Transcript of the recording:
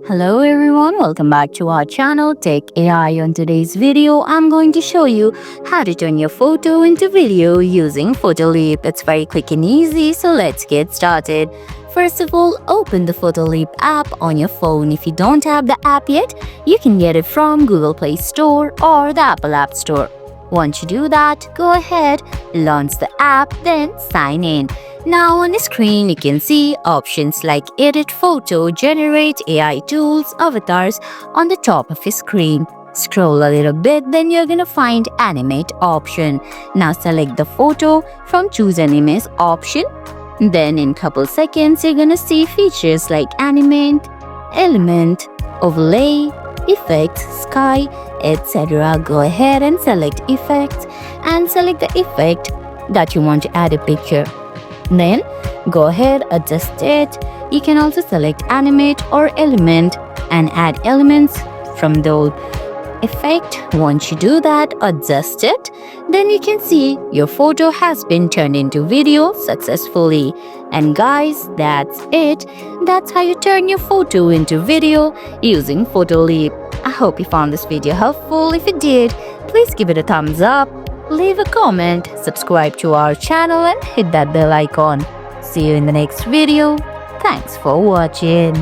Hello everyone, welcome back to our channel Tech AI. On today's video, I'm going to show you how to turn your photo into video using Photoleap. It's very quick and easy, so let's get started. First of all, open the Photoleap app on your phone. If you don't have the app yet, you can get it from Google Play Store or the Apple App Store. Once you do that, go ahead, launch the app, then sign in. Now on the screen, you can see options like Edit Photo, Generate AI Tools, Avatars on the top of your screen. Scroll a little bit, then you're gonna find Animate option. Now select the photo from Choose an Image option. Then in couple seconds, you're gonna see features like Animate, Element, Overlay, Effects, Sky, etc. Go ahead and select Effects and select the effect that you want to add a picture. Then go ahead, adjust it. You can also select Animate or Element and add elements from the effect. Once you do that, adjust it, then you can see your photo has been turned into video successfully. And guys, that's it. That's how you turn your photo into video using Photoleap. I hope you found this video helpful. If you did, please give it a thumbs up, leave a comment, subscribe to our channel and hit that bell icon. See you in the next video. Thanks for watching.